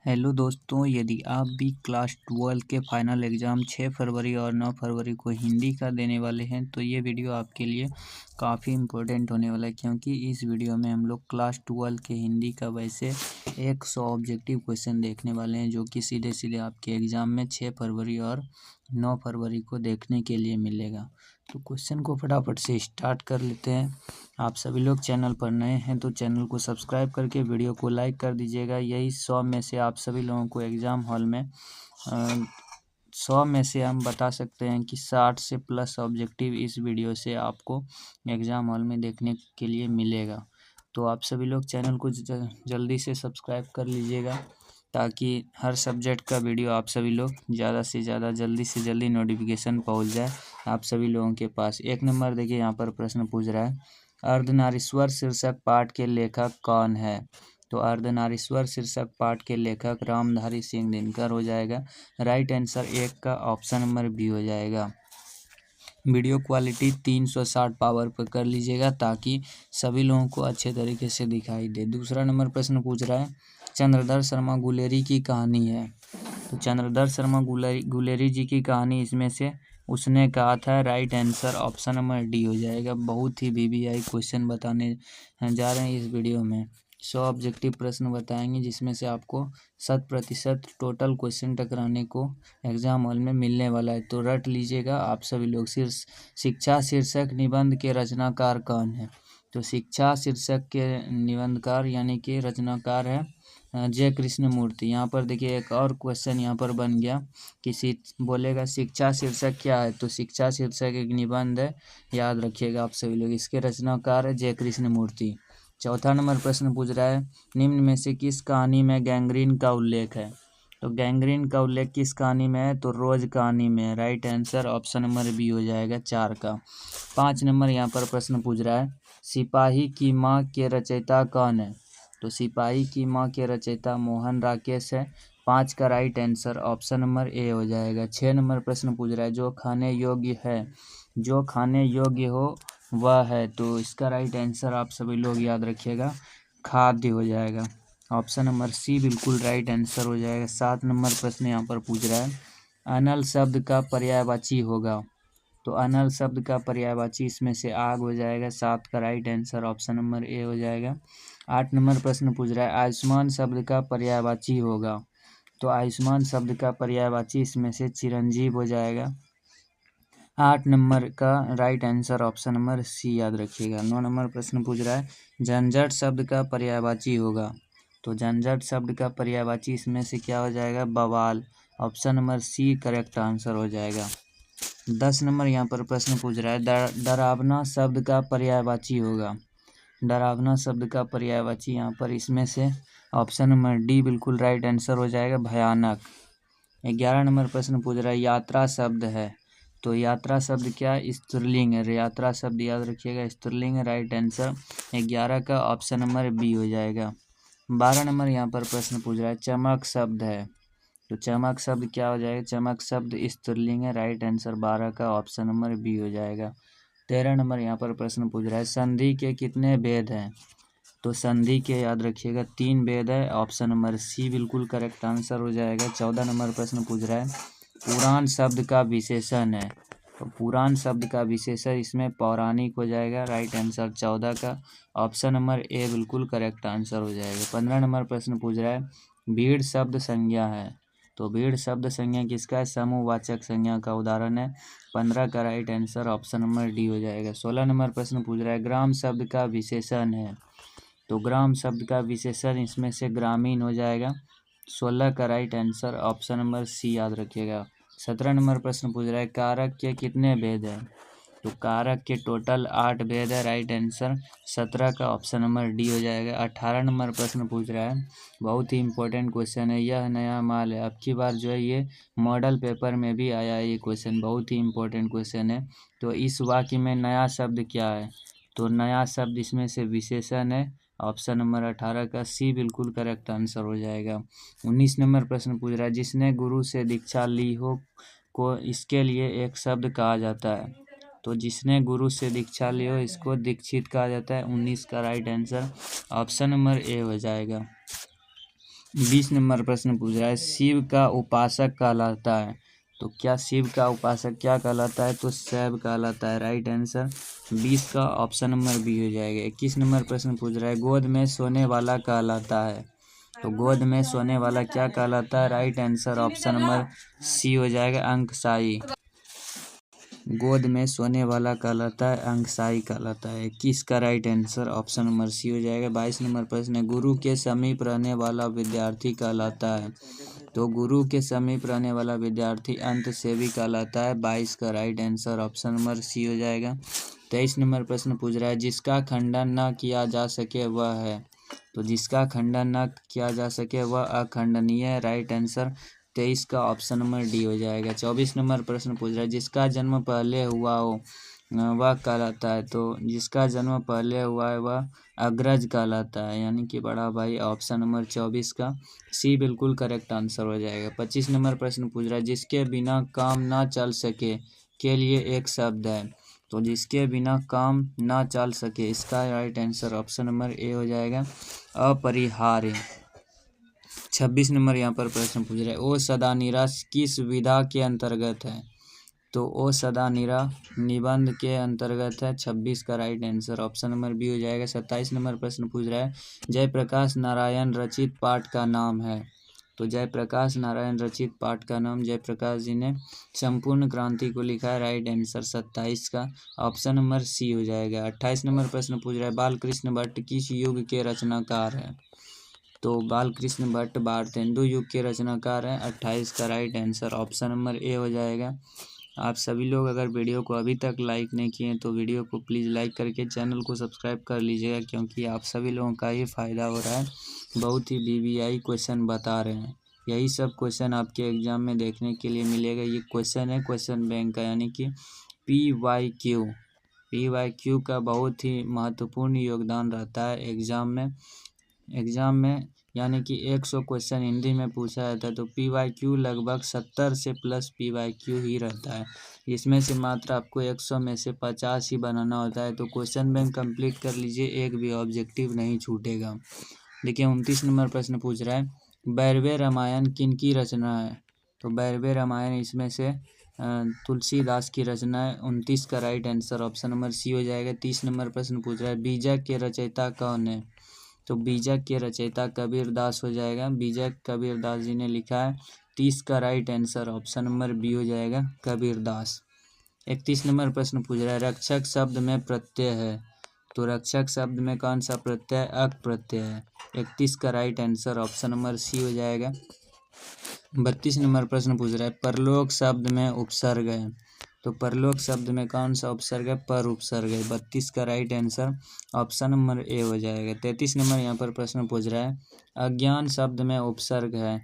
Hello दोस्तों, यदि आप भी क्लास 12 के फाइनल एग्ज़ाम 6 फरवरी और 9 फरवरी को हिंदी का देने वाले हैं तो ये वीडियो आपके लिए काफ़ी इम्पोर्टेंट होने वाला है, क्योंकि इस वीडियो में हम लोग क्लास 12 के हिंदी का वैसे 100 ऑब्जेक्टिव क्वेश्चन देखने वाले हैं जो कि सीधे सीधे आपके एग्ज़ाम में 6 फरवरी और 9 फरवरी को देखने के लिए मिलेगा। तो क्वेश्चन को फटाफट से स्टार्ट कर लेते हैं। आप सभी लोग चैनल पर नए हैं तो चैनल को सब्सक्राइब करके वीडियो को लाइक कर दीजिएगा। यही 100 में से आप सभी लोगों को एग्ज़ाम हॉल में 100 में से हम बता सकते हैं कि 60 से प्लस ऑब्जेक्टिव इस वीडियो से आपको एग्ज़ाम हॉल में देखने के लिए मिलेगा। तो आप सभी लोग चैनल को जल्दी से सब्सक्राइब कर लीजिएगा ताकि हर सब्जेक्ट का वीडियो आप सभी लोग ज़्यादा से ज़्यादा जल्दी से जल्दी नोटिफिकेशन पहुंच जाए आप सभी लोगों के पास। 1 नंबर देखिए, यहाँ पर प्रश्न पूछ रहा है, अर्धनारीश्वर शीर्षक पाठ के लेखक कौन है? तो अर्धनारीश्वर शीर्षक पाठ के लेखक रामधारी सिंह दिनकर हो जाएगा। राइट आंसर 1 का ऑप्शन नंबर बी हो जाएगा। वीडियो क्वालिटी 360 पावर पर कर लीजिएगा ताकि सभी लोगों को अच्छे तरीके से दिखाई दे। दूसरा नंबर प्रश्न पूछ रहा है, चंद्रधर शर्मा गुलेरी की कहानी है। तो चंद्रधर शर्मा गुलेरी जी की कहानी इसमें से उसने कहा था। Right answer option number D हो जाएगा। बहुत ही वीवीआई क्वेश्चन बताने जा रहे हैं इस वीडियो में। 100 ऑब्जेक्टिव प्रश्न बताएंगे जिसमें से आपको 100% टोटल क्वेश्चन टकराने को एग्जाम हॉल में मिलने वाला है। तो रट लीजिएगा आप सभी लोग। शिक्षा शीर्षक निबंध के रचनाकार कौन है? तो शिक्षा शीर्षक के निबंधकार यानी कि रचनाकार है जय कृष्णमूर्ति। यहाँ पर देखिए एक और क्वेश्चन यहाँ पर बन गया कि बोलेगा शिक्षा शीर्षक क्या है? तो शिक्षा शीर्षक एक निबंध है, याद रखिएगा आप सभी लोग। इसके रचनाकार है जय कृष्णमूर्ति। चौथा नंबर प्रश्न पूछ रहा है, निम्न में से किस कहानी में गैंग्रीन का उल्लेख है? तो गैंग्रीन का उल्लेख किस कहानी में है? तो रोज कहानी में। Right answer option number B हो जाएगा 4 का। 5 नंबर यहाँ पर प्रश्न पूछ रहा है, सिपाही की माँ के रचयिता कौन है? तो सिपाही की माँ के रचयिता मोहन राकेश है। 5 का right answer option number A हो जाएगा। 6 नंबर प्रश्न पूछ रहा है, जो खाने योग्य है, जो खाने योग्य हो वह है। तो इसका राइट आंसर आप सभी लोग याद रखिएगा, खाद्य हो जाएगा। ऑप्शन नंबर सी बिल्कुल राइट आंसर हो जाएगा। 7 नंबर प्रश्न यहाँ पर पूछ रहा है, अनल शब्द का पर्यायवाची होगा। तो अनल शब्द का पर्यायवाची इसमें से आग हो जाएगा। 7 का right answer option number A हो जाएगा। 8 नंबर प्रश्न पूछ रहा है, आयुष्मान शब्द का पर्यायवाची होगा। तो आयुष्मान शब्द का पर्यायवाची इसमें से चिरंजीव हो जाएगा। 8 नंबर का right answer option number C याद रखिएगा। 9 नंबर प्रश्न पूछ रहा है, झंझट शब्द का पर्यायवाची होगा। तो झंझट शब्द का पर्यायवाची इसमें से क्या हो जाएगा? बवाल। Option number C correct answer हो जाएगा। 10 नंबर यहाँ पर प्रश्न पूछ रहा है, डरावना शब्द का पर्यायवाची होगा। डरावना शब्द का पर्यायवाची यहाँ पर इसमें से ऑप्शन नंबर डी बिल्कुल राइट आंसर हो जाएगा, भयानक। 11 नंबर प्रश्न पूछ रहा है, यात्रा शब्द है। तो यात्रा शब्द क्या? स्त्रीलिंग है। यात्रा शब्द याद रखिएगा, स्त्रीलिंग है। राइट आंसर 11 का ऑप्शन नंबर बी हो जाएगा। 12 नंबर यहाँ पर प्रश्न पूछ रहा है, चमक शब्द है। तो चमक शब्द क्या हो जाएगा? चमक शब्द स्त्रीलिंग है। राइट आंसर 12 का ऑप्शन नंबर बी हो जाएगा। 13 नंबर यहाँ पर प्रश्न पूछ रहा है, संधि के कितने भेद हैं? तो संधि के याद रखिएगा 3 भेद है। ऑप्शन नंबर सी बिल्कुल करेक्ट आंसर हो जाएगा। 14 नंबर प्रश्न पूछ रहा है, पुराण शब्द का विशेषण है। तो पुराण शब्द का विशेषण इसमें पौराणिक हो जाएगा। राइट आंसर 14 का ऑप्शन नंबर ए बिल्कुल करेक्ट आंसर हो जाएगा। 15 नंबर प्रश्न पूछ रहा है, भीड़ शब्द संज्ञा है। तो भीड़ शब्द संज्ञा किसका है? समूहवाचक संज्ञा का उदाहरण है। 15 का right answer option number D हो जाएगा। 16 नंबर प्रश्न पूछ रहा है, ग्राम शब्द का विशेषण है। तो ग्राम शब्द का विशेषण इसमें से ग्रामीण हो जाएगा। 16 का right answer option number C याद रखिएगा। 17 नंबर प्रश्न पूछ रहा है, कारक के कितने भेद हैं? तो कारक के टोटल 8 भेद है। राइट आंसर 17 का ऑप्शन नंबर डी हो जाएगा। 18 नंबर प्रश्न पूछ रहा है, बहुत ही इंपॉर्टेंट क्वेश्चन है, यह नया माल है। अब की बार जो है ये मॉडल पेपर में भी आया है ये क्वेश्चन, बहुत ही इंपॉर्टेंट क्वेश्चन है। तो इस वाक्य में नया शब्द क्या है? तो नया शब्द इसमें से विशेषण है। ऑप्शन नंबर 18 का सी बिल्कुल करेक्ट आंसर हो जाएगा। 19 नंबर प्रश्न पूछ रहा है, जिसने गुरु से दीक्षा ली हो को इसके लिए एक शब्द कहा जाता है। तो जिसने गुरु से दीक्षा ली हो इसको दीक्षित कहा जाता है। 19 का right answer option number A हो जाएगा। 20 नंबर प्रश्न पूछ रहा है, शिव का उपासक कहलाता है। तो क्या शिव का उपासक क्या कहलाता है? तो शैव कहलाता है। राइट आंसर 20 का ऑप्शन नंबर बी हो जाएगा। 21 नंबर प्रश्न पूछ रहा है, गोद में सोने वाला कहलाता है। तो गोद में सोने वाला क्या कहलाता है? Right answer option number C हो जाएगा, अंकशाई। गोद में सोने वाला कहलाता है, अंकशाई कहलाता है। 21 का right answer option number C हो जाएगा। 22 नंबर प्रश्न है, गुरु के समीप रहने वाला विद्यार्थी कहलाता है। तो गुरु के समीप रहने वाला विद्यार्थी अंत सेवी कहलाता है। 22 का right answer option number C हो जाएगा। 23 नंबर प्रश्न पूछ रहा है, जिसका खंडन न किया जा सके वह है। तो जिसका खंडन न किया जा सके वह अखंडनीय है। राइट आंसर 23 का ऑप्शन नंबर डी हो जाएगा। 24 नंबर प्रश्न पूछ रहा है, जिसका जन्म पहले हुआ हो वह कहलाता है। तो जिसका जन्म पहले हुआ है वह अग्रज कहलाता है, यानी कि बड़ा भाई। ऑप्शन नंबर 24 का सी बिल्कुल करेक्ट आंसर हो जाएगा। 25 नंबर प्रश्न पूछ रहा है, जिसके बिना काम ना चल सके के लिए एक शब्द है। तो जिसके बिना काम ना चल सके, इसका right answer option number A हो जाएगा, अपरिहार्य। 26 नंबर यहाँ पर प्रश्न पूछ रहा है, ओ सदा निरा किस विधा के अंतर्गत है। तो ओ सदा निरा निबंध के अंतर्गत है। 26 का right answer option number B हो जाएगा। 27 नंबर प्रश्न पूछ रहा है, जयप्रकाश नारायण रचित पाठ का नाम है। तो जयप्रकाश नारायण रचित पाठ का नाम, जयप्रकाश जी ने संपूर्ण क्रांति को लिखा है। राइट आंसर 27 का ऑप्शन नंबर सी हो जाएगा। 28 नंबर प्रश्न पूछ रहा है, बालकृष्ण भट्ट किस युग के रचनाकार है। तो बालकृष्ण भट्ट भारतेंदु युग के रचनाकार हैं। 28 का right answer option number A हो जाएगा। आप सभी लोग अगर वीडियो को अभी तक लाइक नहीं किए तो वीडियो को प्लीज़ लाइक करके चैनल को सब्सक्राइब कर लीजिएगा, क्योंकि आप सभी लोगों का ही फ़ायदा हो रहा है। बहुत ही वीवीआई क्वेश्चन बता रहे हैं, यही सब क्वेश्चन आपके एग्ज़ाम में देखने के लिए मिलेगा। ये क्वेश्चन है क्वेश्चन बैंक का, यानी कि PYQ का बहुत ही महत्वपूर्ण योगदान रहता है एग्ज़ाम में, यानी कि 100 क्वेश्चन हिंदी में पूछा जाता है। तो PYQ लगभग 70 से प्लस PYQ ही रहता है। इसमें से मात्र आपको 100 में से 50 ही बनाना होता है। तो क्वेश्चन बैंक कंप्लीट कर लीजिए, एक भी ऑब्जेक्टिव नहीं छूटेगा। देखिए 29 नंबर प्रश्न पूछ रहा है, बैरवे रामायण किनकी रचना है। तो बैरवे रामायण इसमें से तुलसीदास की रचना है। 29 का right answer option number C हो जाएगा। 30 नंबर प्रश्न पूछ रहा है, बीजक के रचयिता कौन है। तो बीजक के रचयिता कबीरदास हो जाएगा। बीजक कबीरदास जी ने लिखा है। 30 का right answer option number B हो जाएगा, कबीरदास। 31 नंबर प्रश्न पूछ रहा है, रक्षक शब्द में प्रत्यय है। तो रक्षक शब्द में कौन सा प्रत्यय? अक प्रत्यय है। 31 का right answer option number C हो जाएगा। 32 नंबर प्रश्न पूछ रहा है, परलोक शब्द में उपसर्ग है। तो परलोक शब्द में कौन सा उपसर्ग है? पर उपसर्ग है। 32 का right answer option number A हो जाएगा। 33 नंबर यहाँ पर प्रश्न पूछ रहा है, अज्ञान शब्द में उपसर्ग है।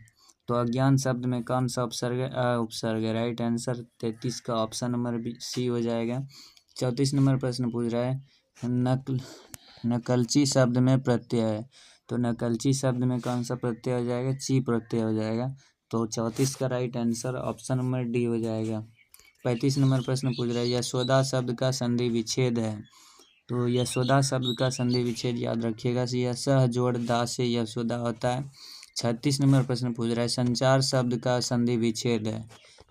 तो अज्ञान शब्द में कौन सा उपसर्ग है? अ उपसर्ग है। राइट आंसर 33 का ऑप्शन नंबर बी सी हो जाएगा। 34 नंबर प्रश्न पूछ रहा है, नकलची शब्द में प्रत्यय है। तो नकलची शब्द में कौन सा प्रत्यय हो जाएगा? ची प्रत्यय हो जाएगा। तो 34 का right answer option number D हो जाएगा। 35 नंबर प्रश्न पूछ रहा है, यशोदा शब्द का संधि विच्छेद है। तो यशोदा शब्द का संधि विच्छेद याद रखिएगा, सह जोड़ दा से यशोदा होता है। 36 नंबर प्रश्न पूछ रहा है, संचार शब्द का संधि विच्छेद है।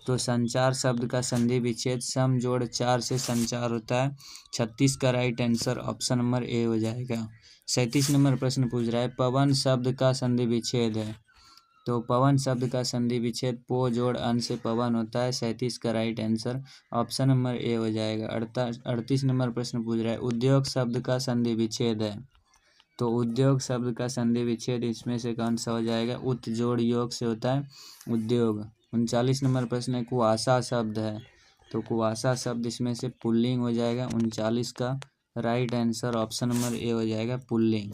तो संचार शब्द का संधि विच्छेद सम जोड़ चार से संचार होता है। 36 का right answer option number A हो जाएगा। 37 नंबर प्रश्न पूछ रहा है, पवन शब्द का संधि विच्छेद है। तो पवन शब्द का संधि विच्छेद पो जोड़ अन से पवन होता है। 37 का right answer option number A हो जाएगा। 38 नंबर प्रश्न पूछ रहा है, उद्योग शब्द का संधि विच्छेद है। तो उद्योग शब्द का संधि विच्छेद इसमें से कौन सा हो जाएगा? उत जोड़ योग से होता है उद्योग। 39 नंबर प्रश्न है, कुआसा शब्द है। तो कुआसा शब्द इसमें से पुल्लिंग हो जाएगा। 39 का right answer option number A हो जाएगा, पुल्लिंग।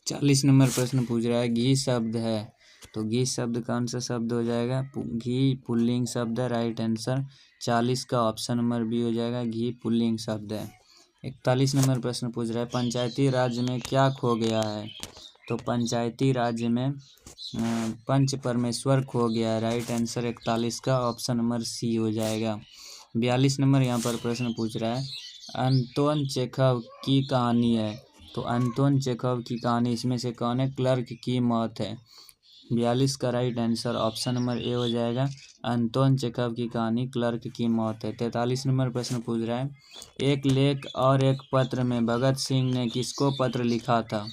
40 नंबर प्रश्न पूछ रहा है, घी शब्द है। तो घी शब्द कौन सा शब्द हो जाएगा? घी पुल्लिंग शब्द है। राइट आंसर 40 का ऑप्शन नंबर बी हो जाएगा, घी पुल्लिंग शब्द है। 41 नंबर प्रश्न पूछ रहा है, पंचायती राज्य में क्या खो गया है। तो पंचायती राज्य में पंच परमेश्वर खो गया है। राइट आंसर 41 का ऑप्शन नंबर सी हो जाएगा। 42 नंबर यहाँ पर प्रश्न पूछ रहा है, अंतोन चेखव की कहानी है। तो अंतोन चेखव की कहानी इसमें से कौन है? क्लर्क की मौत है। 42 का right answer option number A हो जाएगा। अंतोन चेखव की कहानी क्लर्क की मौत है। 43 नंबर प्रश्न पूछ रहा है, एक लेख और एक पत्र में भगत सिंह ने किसको पत्र लिखा था?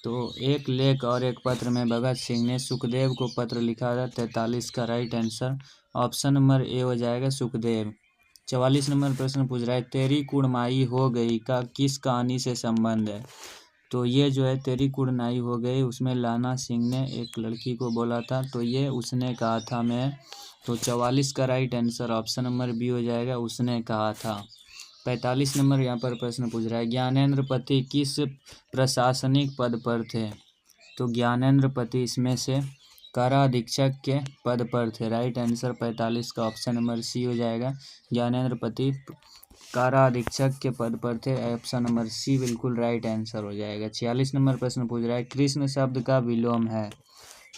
तो एक लेख और एक पत्र में भगत सिंह ने सुखदेव को पत्र लिखा था। 43 का right answer option number A हो जाएगा, सुखदेव। 44 नंबर प्रश्न पूछ रहा है, तेरी कुड़माई हो गई का किस कहानी से संबंध है? तो ये जो है तेरी कुड़नाई हो गई, उसमें लाना सिंह ने एक लड़की को बोला था, तो ये उसने कहा था मैं। तो 44 का right answer option number B हो जाएगा, उसने कहा था। 45 नंबर यहाँ पर प्रश्न पूछ रहा है, ज्ञानेंद्र पति किस प्रशासनिक पद पर थे? तो ज्ञानेंद्र पति इसमें से काराधीक्षक के पद पर थे। राइट आंसर 45 का ऑप्शन नंबर सी हो जाएगा। ज्ञानेंद्र पति काराधीक्षक के पद पर थे। ऑप्शन नंबर सी बिल्कुल राइट आंसर हो जाएगा। 46 नंबर प्रश्न पूछ रहा है, कृष्ण शब्द का विलोम है?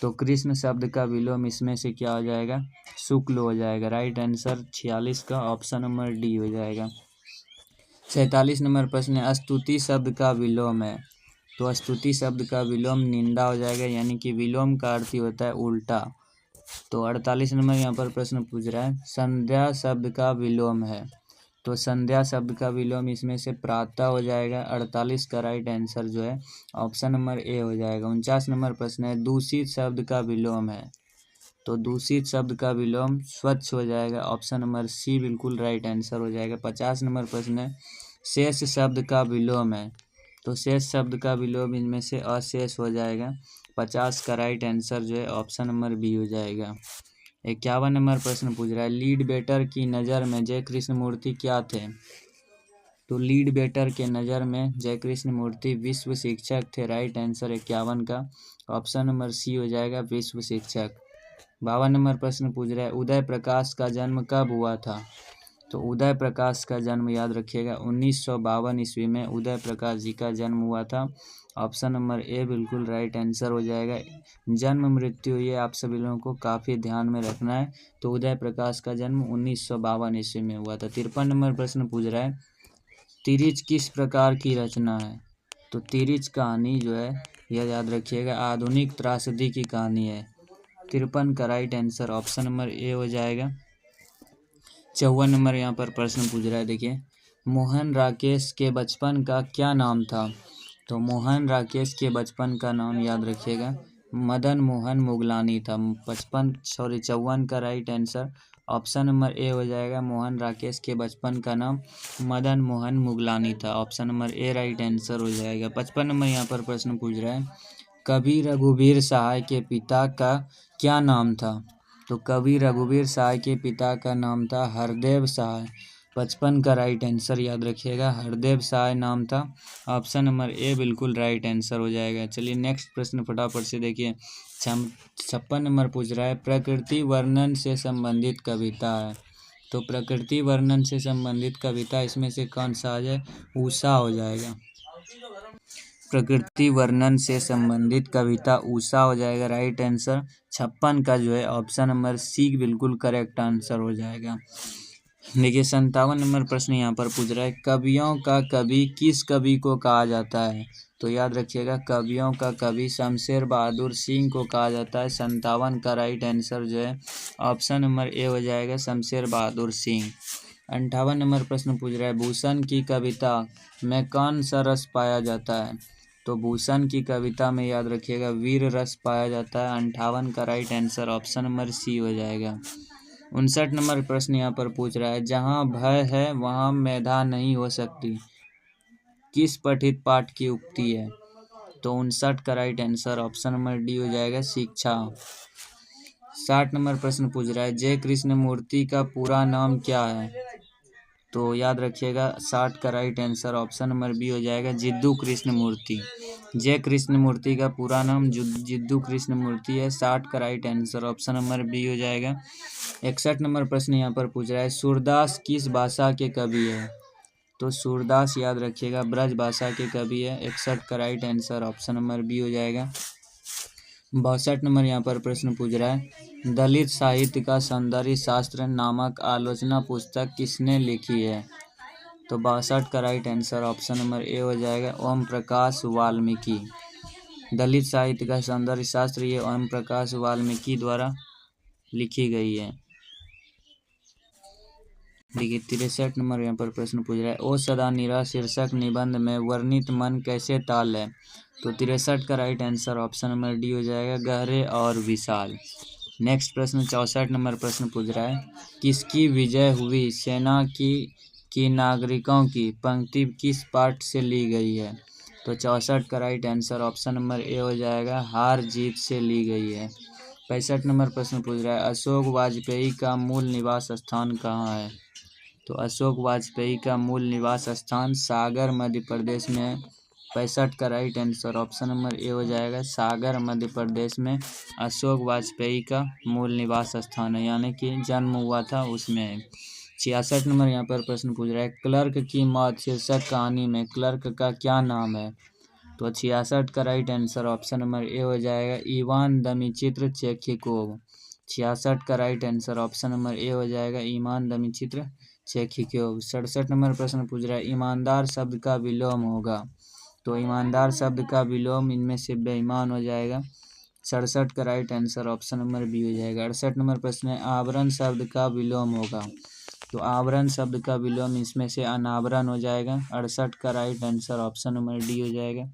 तो कृष्ण शब्द का विलोम इसमें से क्या हो जाएगा? शुक्ल हो जाएगा। राइट आंसर 46 का ऑप्शन नंबर डी हो जाएगा। 47 नंबर प्रश्न है, स्तुति शब्द का विलोम है? तो स्तुति शब्द का विलोम निंदा हो जाएगा, यानी कि विलोम का अर्थ ही होता है उल्टा। तो 48 नंबर यहाँ पर प्रश्न पूछ रहा है, संध्या शब्द का विलोम है? तो संध्या शब्द का विलोम इसमें से प्रातः हो जाएगा। 48 का राइट आंसर जो है ऑप्शन नंबर ए हो जाएगा। 49 नंबर प्रश्न है, दूषित शब्द का विलोम है? तो दूषित शब्द का विलोम स्वच्छ हो जाएगा। ऑप्शन नंबर सी बिल्कुल राइट आंसर हो जाएगा। 50 नंबर प्रश्न है, शेष शब्द का विलोम है? तो शेष शब्द का विलोम इनमें से अशेष हो जाएगा। 50 का राइट आंसर जो है ऑप्शन नंबर बी हो जाएगा। 51 नंबर प्रश्न पूछ रहा है, लीड बेटर की नज़र में जय कृष्ण मूर्ति क्या थे? तो लीड बेटर के नज़र में जय कृष्ण मूर्ति विश्व शिक्षक थे। राइट आंसर 51 का ऑप्शन नंबर सी हो जाएगा, विश्व शिक्षक। 52 नंबर प्रश्न पूछ रहा है, उदय प्रकाश का जन्म कब हुआ था? तो उदय प्रकाश का जन्म याद रखिएगा 1952 ईस्वी में उदय प्रकाश जी का जन्म हुआ था। ऑप्शन नंबर ए बिल्कुल राइट आंसर हो जाएगा। जन्म मृत्यु ये आप सभी लोगों को काफ़ी ध्यान में रखना है। तो उदय प्रकाश का जन्म 1952 ईस्वी में हुआ था। 53 नंबर प्रश्न पूछ रहा है, तिरिच किस प्रकार की रचना है? तो तिरिच कहानी जो है यह याद रखिएगा आधुनिक त्रासदी की कहानी है। 53 का right answer option number A हो जाएगा। 54 नंबर यहाँ पर प्रश्न पूछ रहा है, देखिए, मोहन राकेश के बचपन का क्या नाम था? तो मोहन राकेश के बचपन का नाम याद रखिएगा मदन मोहन मुगलानी था। 54 का right answer option number A हो जाएगा। मोहन राकेश के बचपन का नाम मदन मोहन मुगलानी था। Option number A right answer हो जाएगा। 55 नंबर यहाँ पर प्रश्न पूछ रहा है, कवि रघुवीर सहाय के पिता का क्या नाम था? तो कवि रघुवीर सहाय के पिता का नाम था हरदेव सहाय। 55 का राइट आंसर याद रखिएगा हरदेव सहाय नाम था। ऑप्शन नंबर ए बिल्कुल राइट आंसर हो जाएगा। चलिए नेक्स्ट प्रश्न फटाफट से देखिए। 56 नंबर पूछ रहा है, प्रकृति वर्णन से संबंधित कविता है? तो प्रकृति वर्णन से संबंधित कविता इसमें से कौन सा आ जाए? उषा हो जाएगा। प्रकृति वर्णन से संबंधित कविता उषा हो जाएगा। राइट आंसर 56 का जो है ऑप्शन नंबर सी बिल्कुल करेक्ट आंसर हो जाएगा। देखिए 57 नंबर प्रश्न यहाँ पर पूछ रहा है, कवियों का कवि किस कवि को कहा जाता है? तो याद रखिएगा कवियों का कवि शमशेर बहादुर सिंह को कहा जाता है। 57 का राइट आंसर जो है ऑप्शन नंबर ए हो जाएगा, शमशेर बहादुर सिंह। 58 नंबर प्रश्न पूछ रहा है, भूषण की कविता में कौन सा रस पाया जाता है? तो भूषण की कविता में याद रखिएगा वीर रस पाया जाता है। 58 का right answer option number C हो जाएगा। 59 नंबर प्रश्न यहाँ पर पूछ रहा है, जहाँ भय है वहाँ मेधा नहीं हो सकती, किस पठित पाठ की उक्ति है? तो 59 का right answer option number D हो जाएगा, शिक्षा। 60 नंबर प्रश्न पूछ रहा है, जय कृष्ण मूर्ति का पूरा नाम क्या है? तो याद रखिएगा 60 का right answer option number B हो जाएगा, जिद्दू कृष्ण मूर्ति। जय कृष्ण मूर्ति का पूरा नाम जिद्दू कृष्ण मूर्ति है। 60 का right answer option number B हो जाएगा। 61 नंबर प्रश्न यहाँ पर पूछ रहा है, सूरदास किस भाषा के कवि है? तो सूरदास याद रखिएगा ब्रज भाषा के कवि है। 61 का right answer option number B हो जाएगा। 62 नंबर यहाँ पर प्रश्न पूछ रहा है, दलित साहित्य का सौंदर्य शास्त्र नामक आलोचना पुस्तक किसने लिखी है? तो 62 का right answer option number A हो जाएगा ओम प्रकाश वाल्मीकि। दलित साहित्य का सौंदर्य शास्त्र ये ओम प्रकाश वाल्मीकि द्वारा लिखी गई है। देखिए 63 नंबर यहाँ पर प्रश्न पूछ रहा है, ओ सदा निरा शीर्षक निबंध में वर्णित मन कैसे ताल है। तो 63 का right answer option number D हो जाएगा गहरे और विशाल। नेक्स्ट प्रश्न 64 नंबर प्रश्न पूछ रहा है, किसकी विजय हुई सेना की नागरिकों की पंक्ति किस पाठ से ली गई है। तो 64 का right answer option number A हो जाएगा हार जीत से ली गई है। 65 नंबर प्रश्न पूछ रहा है, अशोक वाजपेयी का मूल निवास स्थान कहाँ है। तो अशोक वाजपेयी का मूल निवास स्थान सागर मध्य प्रदेश में। 65 का right answer option number A हो जाएगा सागर मध्य प्रदेश में अशोक वाजपेयी का मूल निवास स्थान है, यानी कि जन्म हुआ था उसमें है। 66 नंबर यहाँ पर प्रश्न पूछ रहा है, क्लर्क की मौत शीर्षक कहानी में क्लर्क का क्या नाम है। तो 66 का right answer option number A हो जाएगा इवान दमिचित्र चेखिकोव। 66 का right answer option number A हो जाएगा इवान दमिचित्र चेखिकोव। 67 नंबर प्रश्न पूछ रहा है, ईमानदार शब्द का विलोम होगा। तो ईमानदार शब्द का विलोम इनमें से बेईमान हो जाएगा। 67 का right answer option number B हो जाएगा। 68 नंबर प्रश्न है, आवरण शब्द का विलोम होगा। तो आवरण शब्द का विलोम इसमें से अनावरण हो जाएगा। 68 का right answer option number D हो जाएगा।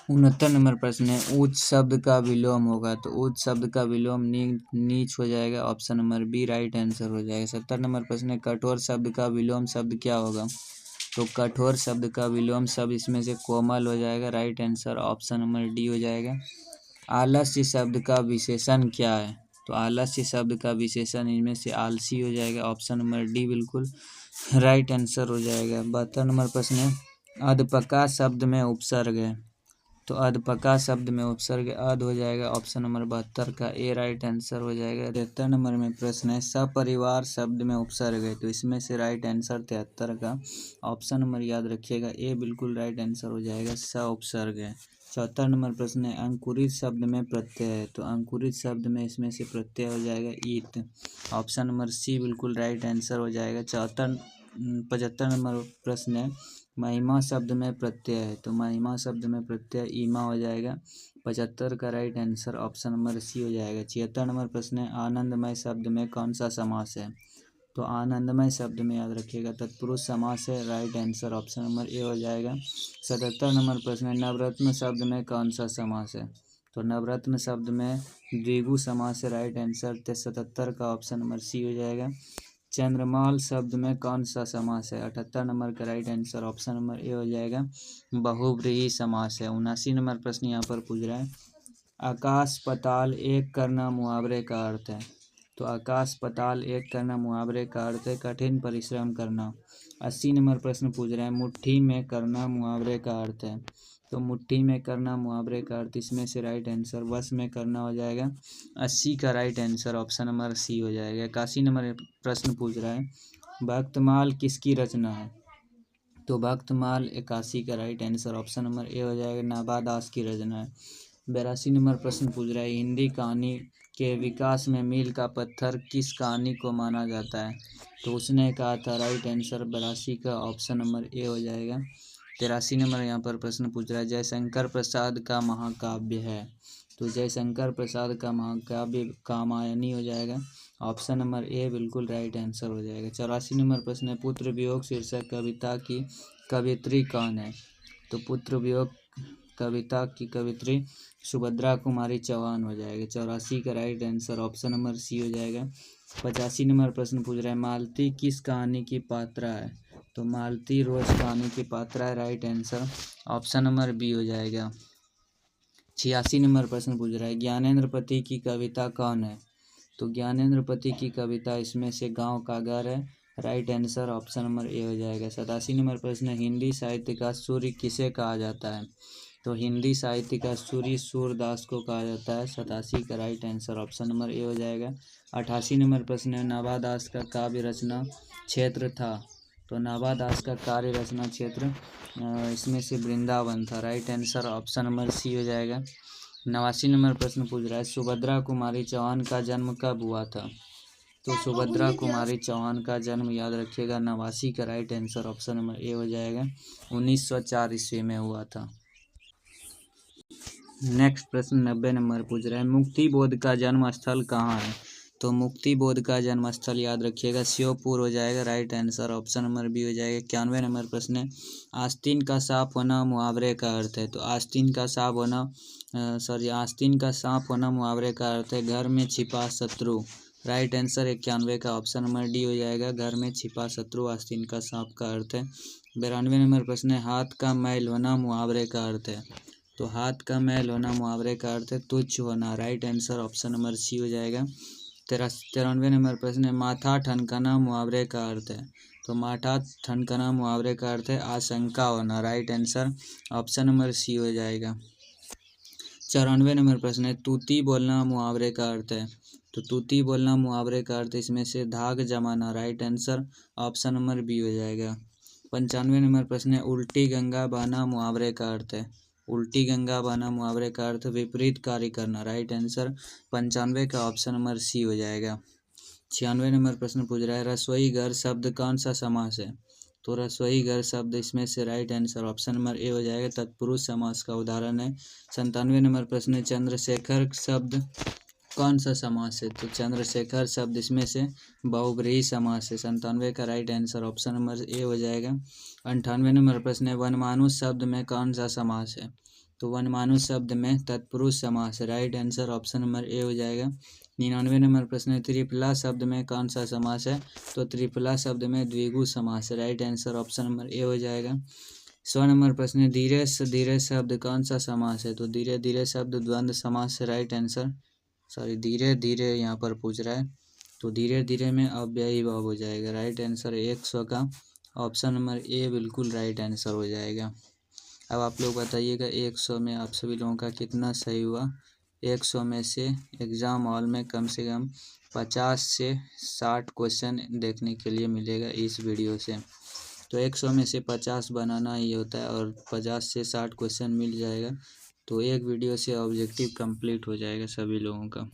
69 नंबर प्रश्न है, उच्च शब्द का विलोम होगा। तो उच्च शब्द का विलोम नीच हो जाएगा, option number B right answer हो जाएगा। 70 नंबर प्रश्न है, कठोर शब्द का विलोम शब्द क्या होगा। तो कठोर शब्द का विलोम शब्द इसमें से कोमल हो जाएगा, right answer option number D हो जाएगा। आलस्य शब्द का विशेषण क्या है। तो आलस्य शब्द का विशेषण इनमें से आलसी हो जाएगा, ऑप्शन नंबर डी बिल्कुल राइट आंसर हो जाएगा। 72 नंबर प्रश्न है, अधपका शब्द में उपसर्ग है। तो अधपका शब्द में उपसर्ग अध हो जाएगा, ऑप्शन नंबर 72 का ए राइट आंसर हो जाएगा। 73 नंबर में प्रश्न है, सपरिवार शब्द में उपसर्ग है। तो इसमें से राइट आंसर 73 का ऑप्शन नंबर याद रखिएगा ए बिल्कुल राइट आंसर हो जाएगा, स उपसर्ग है। 74 नंबर प्रश्न है, अंकुरित शब्द में प्रत्यय है। तो अंकुरित शब्द में इसमें से प्रत्यय हो जाएगा ईत, ऑप्शन नंबर सी बिल्कुल राइट आंसर हो जाएगा। 75 नंबर प्रश्न है, महिमा शब्द में प्रत्यय है। तो महिमा शब्द में प्रत्यय ईमा हो जाएगा। 75 का right answer option number C हो जाएगा। 76 नंबर प्रश्न है, आनंदमय शब्द में कौन सा समास है। तो आनंदमय शब्द में याद रखिएगा तत्पुरुष समास है, right answer option number A हो जाएगा। 77 नंबर प्रश्न है, नवरत्न शब्द में कौन सा समास है। तो नवरत्न शब्द में द्विगु समास है, राइट आंसर 77 का ऑप्शन नंबर सी हो जाएगा। चंद्रमाल शब्द में कौन सा समास है। 78 नंबर का right answer option number A हो जाएगा, बहुव्रीहि समास है। 79 नंबर प्रश्न यहाँ पर पूछ रहा है, आकाश पताल एक करना मुहावरे का अर्थ है। तो आकाश पताल एक करना मुहावरे का अर्थ है कठिन परिश्रम करना। 80 नंबर प्रश्न पूछ रहा है, मुट्ठी में करना मुहावरे का अर्थ है। तो मुट्ठी में करना मुहावरे का अर्थ इसमें से राइट आंसर वश में करना हो जाएगा। 80 का right answer option number C हो जाएगा। 81 नंबर प्रश्न पूछ रहा है, भक्तमाल किसकी रचना है। तो भक्तमाल 81 का right answer option number A हो जाएगा, नाभा दास की रचना है। 82 नंबर प्रश्न पूछ रहा है, हिंदी कहानी के विकास में मील का पत्थर किस कहानी को माना जाता है। तो उसने कहा था, राइट आंसर 82 का ऑप्शन नंबर ए हो जाएगा। 83 नंबर यहाँ पर प्रश्न पूछ रहा है, जयशंकर प्रसाद का महाकाव्य है। तो जयशंकर प्रसाद का महाकाव्य कामायनी हो जाएगा, ऑप्शन नंबर ए बिल्कुल राइट आंसर हो जाएगा। 84 नंबर प्रश्न है, पुत्र वियोग शीर्षक कविता की कवित्री कौन है। तो पुत्र वियोग कविता की कवित्री सुभद्रा कुमारी चौहान हो जाएगा। 84 का right answer option number C हो जाएगा। 85 नंबर प्रश्न पूछ रहा है, मालती किस कहानी की पात्रा है। तो मालती रोज कहानी की पात्रा है, right answer option number B हो जाएगा। 86 नंबर प्रश्न पूछ रहा है, ज्ञानेंद्रपति की कविता कौन है। तो ज्ञानेंद्रपति की कविता इसमें से गांव का घर है, right answer option number A हो जाएगा। 87 नंबर प्रश्न है, हिंदी साहित्य का सूर्य किसे कहा जाता है। तो हिंदी साहित्य का सूर्य सूरदास को कहा जाता है। 87 का right answer option number A हो जाएगा। 88 नंबर प्रश्न है, नाभादास का काव्य रचना क्षेत्र था। तो नाभादास का कार्य रचना क्षेत्र इसमें से वृंदावन था, right answer option number C हो जाएगा। 89 नंबर प्रश्न पूछ रहा है, सुभद्रा कुमारी चौहान का जन्म कब हुआ था। तो सुभद्रा कुमारी चौहान का जन्म याद रखिएगा 89 का right answer option number A हो जाएगा। 1904 ईस्वी में हुआ था। नेक्स्ट प्रश्न 90 नंबर पूछ रहा है, मुक्ति बोध का जन्म स्थल कहाँ है? तो मुक्ति बोध का जन्म स्थल याद रखिएगा श्योपुर हो जाएगा right answer option number B हो जाएगा। 91 नंबर प्रश्न है, आस्तीन का सांप होना मुहावरे का अर्थ है? तो आस्तीन का सांप होना मुहावरे का अर्थ है घर में छिपा शत्रु। राइट आंसर 91 का ऑप्शन नंबर डी हो जाएगा, घर में छिपा शत्रु आस्तीन का सांप का अर्थ है। 92 नंबर प्रश्न है, हाथ का मैल होना मुहावरे का अर्थ है? तो हाथ का मैल होना मुहावरे का अर्थ है तुच्छ होना। Right answer option number C हो जाएगा। 93 नंबर प्रश्न है, माथा ठनकाना मुहावरे का अर्थ है? तो माथा ठनकाना मुहावरे का अर्थ है आशंका होना। Right answer option number C हो जाएगा। 94 नंबर प्रश्न है, तूती बोलना मुहावरे का अर्थ है? तो तूती बोलना मुहावरे का अर्थ इसमें से धाक जमाना। Right answer option number B हो जाएगा। 95 नंबर प्रश्न है, उल्टी गंगा बहना मुहावरे का अर्थ है? उल्टी गंगा बहना मुहावरे का अर्थ विपरीत कार्य करना। राइट आंसर 95 का ऑप्शन नंबर सी हो जाएगा। 96 नंबर प्रश्न पूछ रहा है, रसोई घर शब्द कौन सा समास है? तो रसोई घर शब्द इसमें से right answer option number A हो जाएगा, तत्पुरुष समास का उदाहरण है। 97 नंबर प्रश्न है, चंद्रशेखर शब्द कौन सा समास है? तो चंद्रशेखर शब्द इसमें से बहुब्रीहि समास है। 97 का right answer option number A हो जाएगा। 98 नंबर प्रश्न है, वनमानुष शब्द में कौन सा समास है? तो वनमानुष शब्द में तत्पुरुष समास है। Right answer option number A हो जाएगा। 99 नंबर प्रश्न है, त्रिफला शब्द में कौन सा समास है? तो त्रिफला शब्द में द्विगु समास है। Right answer option number A हो जाएगा। 100 नंबर प्रश्न है, धीरे धीरे शब्द कौन सा समास है? तो धीरे धीरे शब्द द्वंद्व समास है। राइट आंसर धीरे धीरे यहाँ पर पूछ रहा है, तो धीरे धीरे में अव्ययी भाव हो जाएगा। राइट आंसर 100 का ऑप्शन नंबर ए बिल्कुल राइट आंसर हो जाएगा। अब आप लोग बताइएगा 100 में आप सभी लोगों का कितना सही हुआ। 100 में से एग्ज़ाम हॉल में कम से कम 50 से 60 क्वेश्चन देखने के लिए मिलेगा इस वीडियो से। तो 100 में से 50 बनाना ही होता है और 50 से 60 क्वेश्चन मिल जाएगा, तो एक वीडियो से ऑब्जेक्टिव कंप्लीट हो जाएगा सभी लोगों का।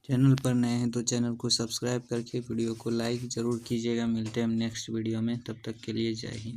चैनल पर नए हैं तो चैनल को सब्सक्राइब करके वीडियो को लाइक ज़रूर कीजिएगा। मिलते हैं हम नेक्स्ट वीडियो में, तब तक के लिए जय हिंद।